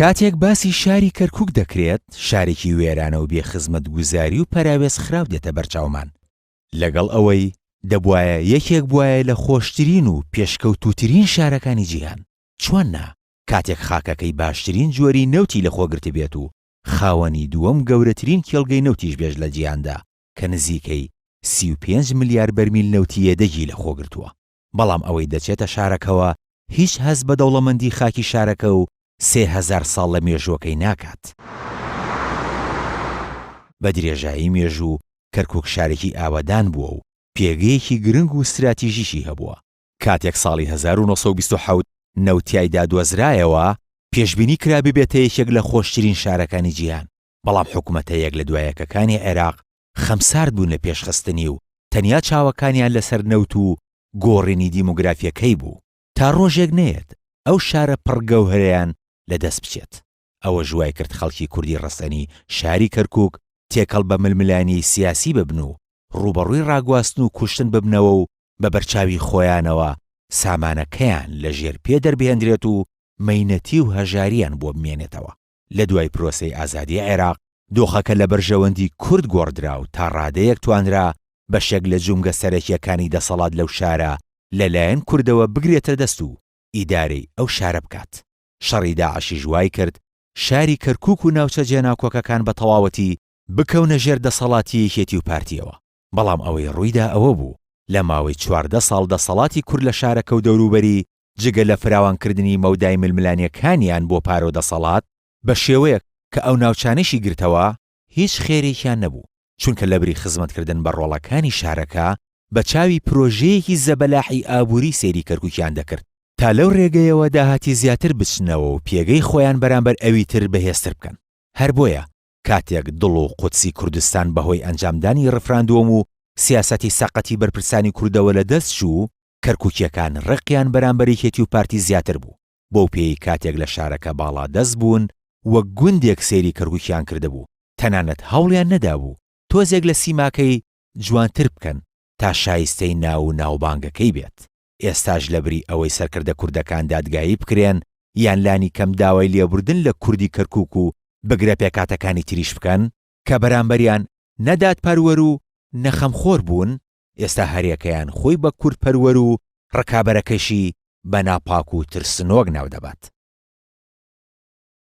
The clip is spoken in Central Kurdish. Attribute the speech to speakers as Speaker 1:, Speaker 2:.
Speaker 1: کاتێک باسی شاری کەرکووک دەکرێت، شارێکی وێرانە و بێخزمەت گوزاری و پەراوێز خراو دێتە بەرچاومان. لەگەڵ ئەوەی دەبوایە یەکێک بوایە لە خۆشترین و پێشکەوتووترین شارەکانی جیهان. چۆن نا کاتێک خاکەکەی باشترین جۆری نەوتی لە خۆگرت بێت و خاوەنی دووەم گەورەترین کێڵگەی نەوتیش بێژ لە جیهاندا کە نزیکەی 35 ملیار بەرمیل نەوتی یێدەگی لە خۆگرتووە. بەڵام ئەوەی دەچێتە شارەکەوە هیچ هەست بە دەوڵەمەندی خاکی شارەکە و 3000 ساڵ لە مێژوەکەی ناکات. بە درێژایی مێژوو کەرکووک شارێکی ئاوادان بووە و پێگەیەکی گرنگ و استراتیژیشی هەبووە. کاتێک ساڵی 1927 نەوتیایدا دۆزرایەوە، پێشبینی کرا ببێتە یەکێک لە خۆشترین شارەکانی جیهان. بەڵام حکوومەتە یەک لە دوایەکەکانی عێراق خەمسارد بوون لە پێشخستنی و تەنیا چاوەکانیان لەسەر نەوت و گۆڕینی دیموگرافیەکەی بوو تا ڕۆژێک نێت ئەو شارە پڕگەوهرەیان لەدەست بچێت. ئەوە ژوای کرد خەڵکی کوردی ڕەسەنی شاری کەرکووک تێکەڵ بە ململانی سیاسی ببن و ڕوبەڕووی ڕاگواستن و کوشتن ببنەوە و بە بەرچاوی خۆیانەوە سامانەکەیان لە ژێر پێ دەربهێنرێت و مەینەتی و هەژاریان بۆ بمێنێتەوە. لە دوای پرۆسەی ئازادی عێراق دۆخەکە لە بەرژەوەندی کورد گۆڕدرا و تا ڕادەیەک توانرا بەشێک لە جومگە سەرەکیەکانی دەسەڵات لەو شارە لەلایەن کوردەوە بگرێتە دەست و ئیدارەی ئەو شارە بکات. شەڕی داعشی ژوای کرد شاری کەرکووک و ناوچە جێناکۆکەکان بە تەواوەتی بکەونە ژێر دەسەڵاتی یەکێتی و پارتیەوە. بەڵام ئەوەی ڕوویدا ئەوە بوو لە ماوەی 14 ساڵ دەسەڵاتی کورد لە شارەکە و دەوروبەری جگە لە فراوانکردنی مەودای ململانیەکانیان بۆ پارۆ دەسەڵات بە شێوەیەک کە ئەو ناوچانەشی گرتەوە هیچ خێرێکیان نەبوو، چونکە لەبری خزمەتکردن بە ڕۆڵەکانی شارەکە بە چاوی پرۆژەیەکی زەبەلاحی ئابووری سەیری کەرکووکیان دەکرد تا لەو ڕێگەیەوە داهاتی زیاتر بچنەوە و پێگەی خۆیان بەرامبەر ئەوی تر بەهێزتر بکەن. هەر بۆیە کاتێک دڵ و قودسی کوردستان بەهۆی ئەنجامدانی ڕفراندۆم و سیاسەتی سەقەتی بەرپرسانی کوردەوە لە دەست چوو، کەرکووکیەکان ڕقیان بەرامبەر یەکێتی و پارتی زیاتر بوو. بۆ پێی کاتێک لە شارەکە باڵا دەست بوون وەک گوندێک سەیری کەرکووکیان کردهبوو، تەنانەت هەوڵیان نەدابوو تۆزێک لە سیماکەی جوانتر بکەن تا شایستەی ناو و ناوبانگەکەی بێت. ئێستاش لەبری ئەوەی سەرکردە کوردەکان دادگایی بکرێن یان لانی کەم داوای لێبوردن لە کوردی کەرکووک و بگرە پێکاتەکانی تریش بکەن کە بەرامبەریان نەدات پەروەر و نەخەمخۆر بوون، ئێستا هەریەکەیان خۆی بە کورد پەروەر و ڕکابەرەکەشی بە ناپاک و ترسنۆک ناو دەبات.